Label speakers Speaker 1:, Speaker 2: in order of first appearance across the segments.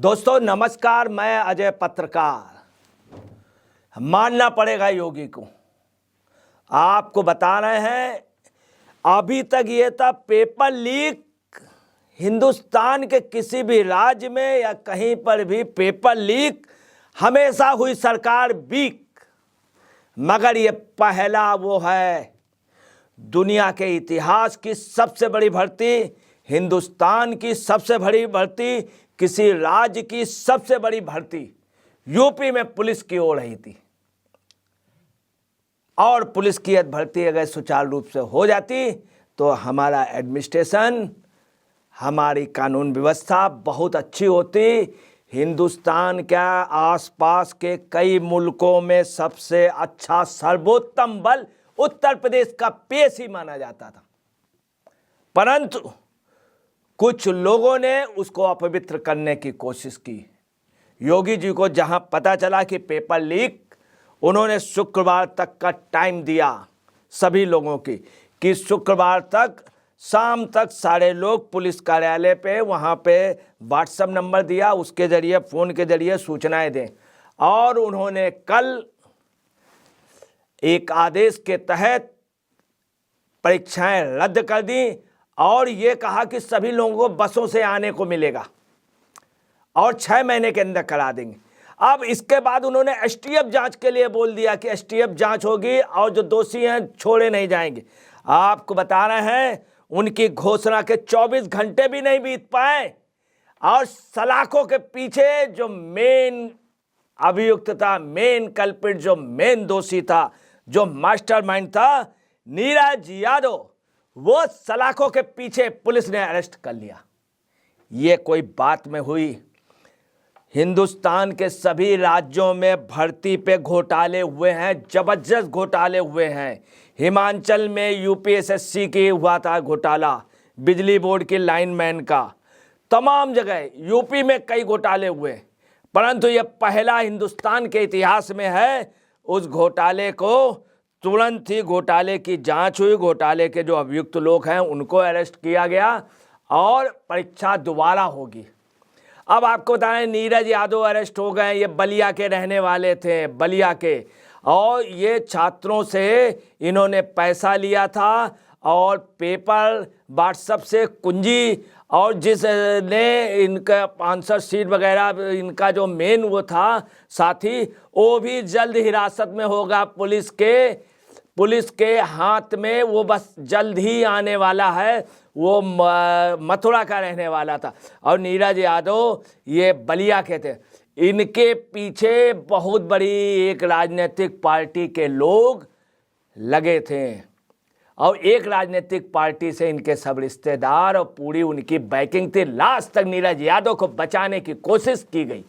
Speaker 1: दोस्तों नमस्कार, मैं अजय पत्रकार। मानना पड़ेगा योगी को। आपको बता रहे हैं, अभी तक ये था पेपर लीक। हिंदुस्तान के किसी भी राज्य में या कहीं पर भी पेपर लीक हमेशा हुई सरकार वीक, मगर ये पहला वो है। दुनिया के इतिहास की सबसे बड़ी भर्ती, हिंदुस्तान की सबसे बड़ी भर्ती, किसी राज्य की सबसे बड़ी भर्ती यूपी में पुलिस की हो रही थी। और पुलिस की यह भर्ती अगर सुचारू रूप से हो जाती तो हमारा एडमिनिस्ट्रेशन, हमारी कानून व्यवस्था बहुत अच्छी होती। हिंदुस्तान के आसपास के कई मुल्कों में सबसे अच्छा सर्वोत्तम बल उत्तर प्रदेश का पेश ही माना जाता था, परंतु कुछ लोगों ने उसको अपवित्र करने की कोशिश की। योगी जी को जहां पता चला कि पेपर लीक, उन्होंने शुक्रवार तक का टाइम दिया सभी लोगों की कि शुक्रवार तक शाम तक सारे लोग पुलिस कार्यालय पे, वहां पे व्हाट्सएप नंबर दिया, उसके जरिए फ़ोन के जरिए सूचनाएं दें। और उन्होंने कल एक आदेश के तहत परीक्षाएं रद्द कर दी और ये कहा कि सभी लोगों को बसों से आने को मिलेगा और 6 महीने के अंदर करा देंगे। अब इसके बाद उन्होंने एसटीएफ जांच के लिए बोल दिया कि एसटीएफ जांच होगी और जो दोषी हैं छोड़े नहीं जाएंगे। आपको बता रहे हैं, उनकी घोषणा के 24 घंटे भी नहीं बीत पाए और सलाखों के पीछे जो मेन अभियुक्त था, मेन कल्प्रिट, जो मेन दोषी था, जो मास्टरमाइंड था, नीरज यादव, वो सलाखों के पीछे पुलिस ने अरेस्ट कर लिया। ये कोई बात में हुई? हिंदुस्तान के सभी राज्यों में भर्ती पे घोटाले हुए हैं, जबरदस्त घोटाले हुए हैं। हिमाचल में यूपीएसएससी की हुआ था घोटाला, बिजली बोर्ड की लाइनमैन का। तमाम जगह यूपी में कई घोटाले हुए, परंतु ये पहला हिंदुस्तान के इतिहास में है। उस घोटाले को तुरंत ही घोटाले की जांच हुई, घोटाले के जो अभियुक्त लोग हैं उनको अरेस्ट किया गया और परीक्षा दोबारा होगी। अब आपको बता रहे हैं, नीरज यादव अरेस्ट हो गए। ये बलिया के रहने वाले थे, बलिया के, और ये छात्रों से इन्होंने पैसा लिया था और पेपर व्हाट्सएप से कुंजी, और जिसने इनका आंसर शीट वगैरह, इनका जो मेन वो था साथी, वो भी जल्द हिरासत में होगा पुलिस के हाथ में। वो बस जल्द ही आने वाला है। वो मथुरा का रहने वाला था और नीरज यादव ये बलिया के थे। इनके पीछे बहुत बड़ी एक राजनीतिक पार्टी के लोग लगे थे और एक राजनीतिक पार्टी से इनके सब रिश्तेदार और पूरी उनकी बैकिंग थी। लास्ट तक नीरज यादव को बचाने की कोशिश की गई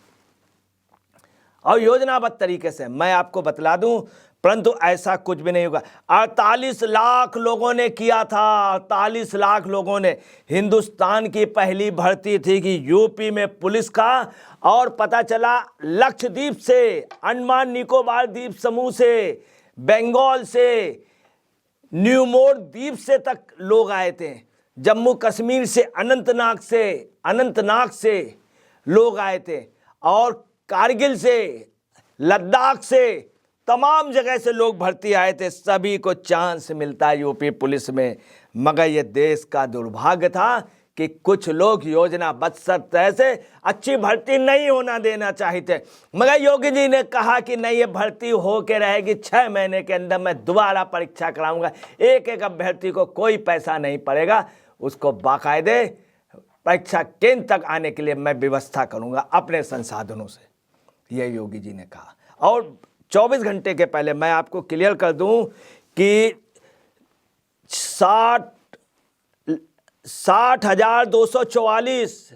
Speaker 1: और योजनाबद्ध तरीके से, मैं आपको बतला दूं, परंतु ऐसा कुछ भी नहीं होगा। 48 लाख लोगों ने किया था, 48 लाख लोगों ने। हिंदुस्तान की पहली भर्ती थी कि यूपी में पुलिस का, और पता चला लक्षद्वीप से, अंडमान निकोबार द्वीप समूह से, बंगाल से, न्यूमोर द्वीप से तक लोग आए थे। जम्मू कश्मीर से, अनंतनाग से लोग आए थे और कारगिल से, लद्दाख से, तमाम जगह से लोग भर्ती आए थे। सभी को चांस मिलता है यूपी पुलिस में, मगर ये देश का दुर्भाग्य था कि कुछ लोग योजनाबद्ध तरह से अच्छी भर्ती नहीं होना देना चाहते। मगर योगी जी ने कहा कि नहीं, ये भर्ती हो के रहेगी, 6 महीने के अंदर मैं दोबारा परीक्षा कराऊंगा। एक एक अभ्यर्थी को कोई पैसा नहीं पड़ेगा, उसको बाकायदे परीक्षा केंद्र तक आने के लिए मैं व्यवस्था करूंगा अपने संसाधनों से, ये योगी जी ने कहा। और 24 घंटे के पहले मैं आपको क्लियर कर दूं कि 60,244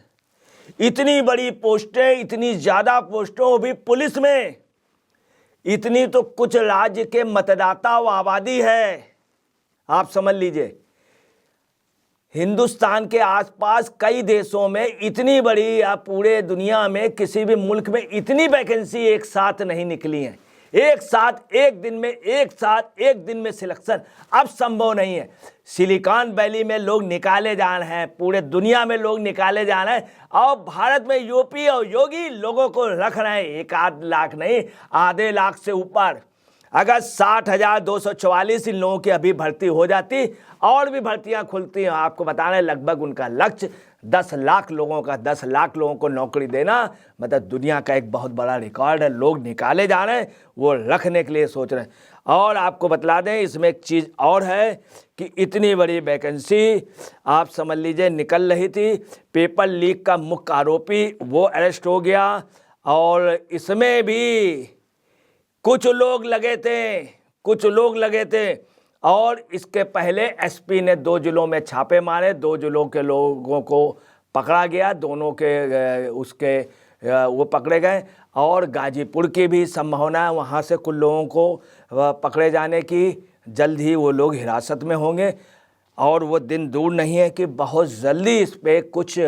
Speaker 1: इतनी बड़ी पोस्टें, इतनी ज़्यादा पोस्टों भी पुलिस में, इतनी तो कुछ राज्य के मतदाता व आबादी है। आप समझ लीजिए, हिंदुस्तान के आसपास कई देशों में इतनी बड़ी, या पूरे दुनिया में किसी भी मुल्क में इतनी वैकेंसी एक साथ नहीं निकली हैं। एक साथ एक दिन में सिलेक्शन अब संभव नहीं है। सिलिकॉन वैली में लोग निकाले जा रहे हैं, पूरे दुनिया में लोग निकाले जा रहे हैं, और भारत में यूपी और योगी लोगों को रख रहे हैं। 1 लाख नहीं, आधे लाख से ऊपर। अगर 60,244 इन लोगों की अभी भर्ती हो जाती और भी भर्तियां खुलती हैं, आपको बता रहे हैं लगभग उनका लक्ष्य 10 लाख लोगों का, 10 लाख लोगों को नौकरी देना मतलब दुनिया का एक बहुत बड़ा रिकॉर्ड है। लोग निकाले जा रहे हैं, वो रखने के लिए सोच रहे हैं। और आपको बतला दें इसमें एक चीज़ और है कि इतनी बड़ी वैकेंसी आप समझ लीजिए निकल रही थी, पेपर लीक का मुख्य आरोपी वो अरेस्ट हो गया, और इसमें भी कुछ लोग लगे थे। और इसके पहले एसपी ने 2 जिलों में छापे मारे, 2 जिलों के लोगों को पकड़ा गया, दोनों के वो पकड़े गए। और गाजीपुर की भी संभावना है, वहाँ से कुछ लोगों को पकड़े जाने की, जल्द ही वो लोग हिरासत में होंगे। और वो दिन दूर नहीं है कि बहुत जल्दी इस पर कुछ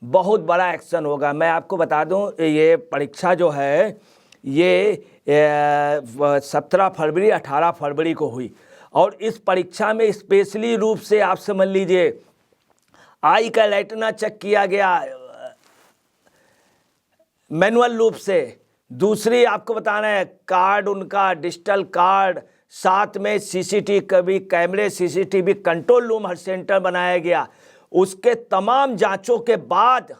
Speaker 1: बहुत बड़ा एक्शन होगा। मैं आपको बता दूं, ये परीक्षा जो है ये 17 फरवरी 18 फरवरी को हुई, और इस परीक्षा में स्पेशली रूप से आप समझ लीजिए आई का रेटिना चेक किया गया मैनुअल रूप से। दूसरी आपको बताना है कार्ड, उनका डिजिटल कार्ड, साथ में सीसीटीवी कैमरे, सीसीटीवी कंट्रोल रूम हर सेंटर बनाया गया। उसके तमाम जांचों के बाद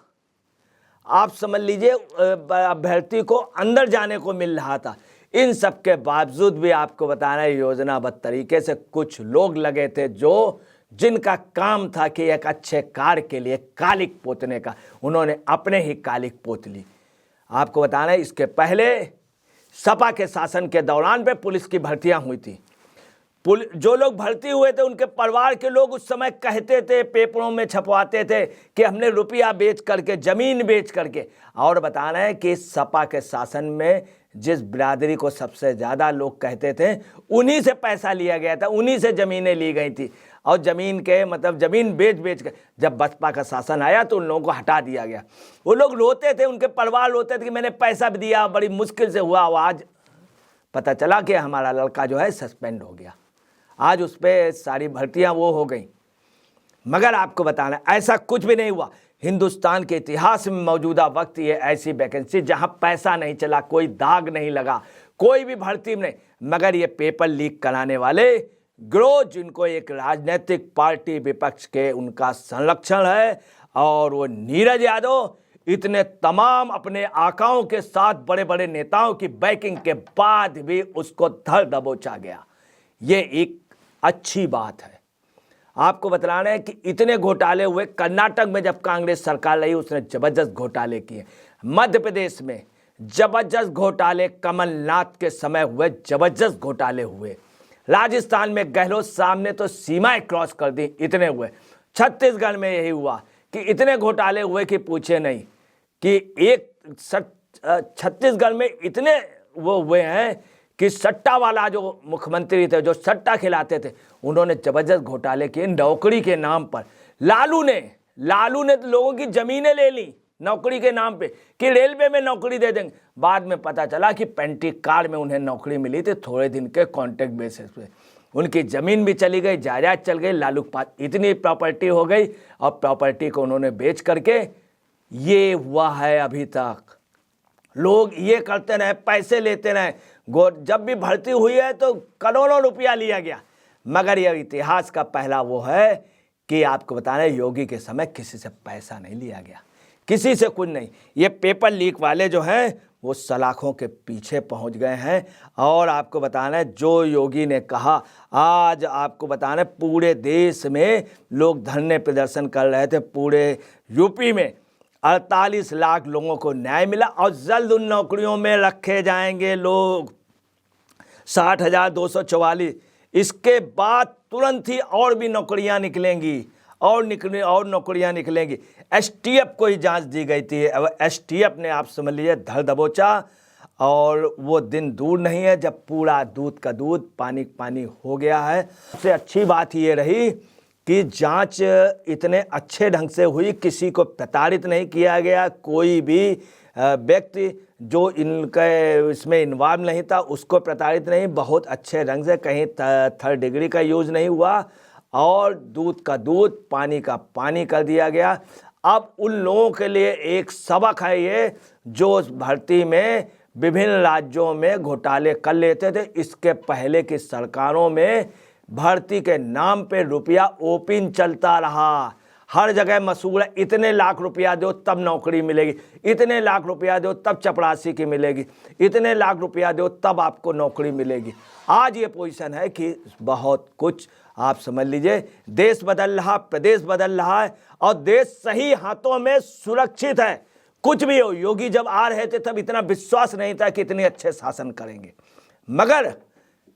Speaker 1: आप समझ लीजिए अभ्यर्थी को अंदर जाने को मिल रहा था। इन सब के बावजूद भी आपको बताना है योजनाबद्ध तरीके से कुछ लोग लगे थे जिनका काम था कि एक अच्छे कार्य के लिए कालिक पोतने का, उन्होंने अपने ही कालिक पोत ली। आपको बताना है इसके पहले सपा के शासन के दौरान पे पुलिस की भर्तियां हुई थी। जो लोग भर्ती हुए थे उनके परिवार के लोग उस समय कहते थे, पेपरों में छपवाते थे कि हमने रुपया बेच करके, जमीन बेच करके। और बताना है कि सपा के शासन में जिस बिरादरी को सबसे ज़्यादा लोग कहते थे उन्हीं से पैसा लिया गया था, उन्हीं से ज़मीनें ली गई थी। और ज़मीन के मतलब ज़मीन बेच के जब बसपा का शासन आया तो उन लोगों को हटा दिया गया। वो लोग रोते थे, उनके परिवार रोते थे कि मैंने पैसा भी दिया, बड़ी मुश्किल से हुआ। आज पता चला कि हमारा लड़का जो है सस्पेंड हो गया, आज उस पर सारी भर्तियां वो हो गई। मगर आपको बताना ऐसा कुछ भी नहीं हुआ। हिंदुस्तान के इतिहास में मौजूदा वक्त ये ऐसी वैकेंसी जहां पैसा नहीं चला, कोई दाग नहीं लगा, कोई भी भर्ती में नहीं। मगर ये पेपर लीक कराने वाले गिरोह, जिनको एक राजनीतिक पार्टी विपक्ष के उनका संरक्षण है, और वो नीरज यादव इतने तमाम अपने आकाओं के साथ बड़े बड़े नेताओं की बैकिंग के बाद भी उसको धर दबोचा गया। ये एक अच्छी बात है। आपको बतलाना है कि इतने घोटाले हुए। कर्नाटक में जब कांग्रेस सरकार रही उसने जबरदस्त घोटाले किए। मध्य प्रदेश में जबरदस्त घोटाले कमलनाथ के समय हुए, जबरदस्त घोटाले हुए। राजस्थान में गहलोत साहब ने तो सीमाएं क्रॉस कर दी, इतने हुए। छत्तीसगढ़ में यही हुआ कि इतने घोटाले हुए कि पूछे नहीं, कि एक छत्तीसगढ़ में इतने वो हुए हैं कि सट्टा वाला जो मुख्यमंत्री थे, जो सट्टा खिलाते थे, उन्होंने जबरदस्त घोटाले किए नौकरी के नाम पर। लालू ने तो लोगों की जमीनें ले ली नौकरी के नाम पे कि रेलवे में नौकरी दे देंगे। बाद में पता चला कि पेंटी कार में उन्हें नौकरी मिली थी थोड़े दिन के कॉन्ट्रैक्ट बेसिस पे। उनकी ज़मीन भी चली गई, जायदाद चल गई, लालू के पास इतनी प्रॉपर्टी हो गई, और प्रॉपर्टी को उन्होंने बेच करके ये हुआ है। अभी तक लोग ये करते रहे, पैसे लेते रहे। जब भी भर्ती हुई है तो करोड़ों रुपया लिया गया। मगर यह इतिहास का पहला वो है कि आपको बताना है योगी के समय किसी से पैसा नहीं लिया गया, किसी से कुछ नहीं। ये पेपर लीक वाले जो हैं वो सलाखों के पीछे पहुंच गए हैं। और आपको बताना है जो योगी ने कहा, आज आपको बताना है पूरे देश में लोग धरने प्रदर्शन कर रहे थे। पूरे यूपी में 48 लाख लोगों को न्याय मिला, और जल्द उन नौकरियों में रखे जाएंगे लोग 60,244। इसके बाद तुरंत ही और भी नौकरियां निकलेंगी, और नौकरियां निकलेंगी। एसटीएफ को ही जांच दी गई थी। अब एसटीएफ ने आप समझ लीजिए धर दबोचा, और वो दिन दूर नहीं है जब पूरा दूध का दूध पानी पानी हो गया है। सबसे अच्छी बात ये रही कि जांच इतने अच्छे ढंग से हुई, किसी को प्रताड़ित नहीं किया गया, कोई भी व्यक्ति जो इनके इसमें इन्वॉल्व नहीं था उसको प्रताड़ित नहीं, बहुत अच्छे रंग से, कहीं थर्ड डिग्री का यूज नहीं हुआ और दूध का दूध, पानी का पानी कर दिया गया। अब उन लोगों के लिए एक सबक है ये, जो भर्ती में विभिन्न राज्यों में घोटाले कर लेते थे। इसके पहले की सरकारों में भर्ती के नाम पे रुपया ओपिन चलता रहा, हर जगह मशहूर है, इतने लाख रुपया दो तब नौकरी मिलेगी, इतने लाख रुपया दो तब चपरासी की मिलेगी, इतने लाख रुपया दो तब आपको नौकरी मिलेगी। आज ये पोजीशन है कि बहुत कुछ आप समझ लीजिए, देश बदल रहा, प्रदेश बदल रहा है और देश सही हाथों में सुरक्षित है। कुछ भी हो, योगी जब आ रहे थे तब इतना विश्वास नहीं था कि इतने अच्छे शासन करेंगे, मगर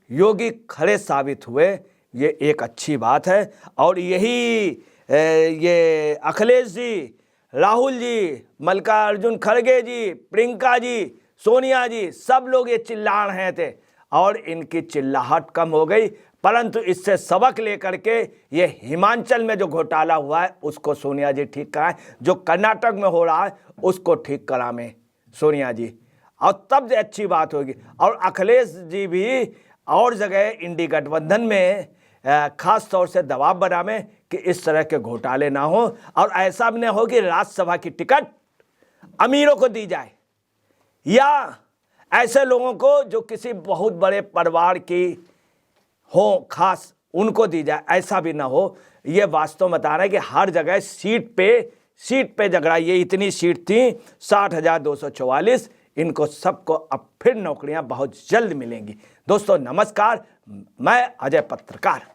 Speaker 1: योगी खरे साबित हुए, ये एक अच्छी बात है। और यही ये अखिलेश जी, राहुल जी, मल्लिकार्जुन खड़गे जी, प्रियंका जी, सोनिया जी, सब लोग ये चिल्ला रहे थे और इनकी चिल्लाहट कम हो गई। परंतु इससे सबक लेकर के ये हिमाचल में जो घोटाला हुआ है उसको सोनिया जी ठीक कराएं, जो कर्नाटक में हो रहा है उसको ठीक कराएं सोनिया जी, और तब अच्छी बात होगी। और अखिलेश जी भी और जगह इंडी गठबंधन में खास तौर से दबाव बनावे कि इस तरह के घोटाले ना हो और ऐसा भी ना हो कि राज्यसभा की टिकट अमीरों को दी जाए या ऐसे लोगों को जो किसी बहुत बड़े परिवार की हो खास उनको दी जाए, ऐसा भी ना हो। ये वास्तव में बता रहा है कि हर जगह सीट पे झगड़ा, ये इतनी सीट थी 60,244, इनको सबको अब फिर नौकरियां बहुत जल्द मिलेंगी। दोस्तों नमस्कार, मैं अजय पत्रकार।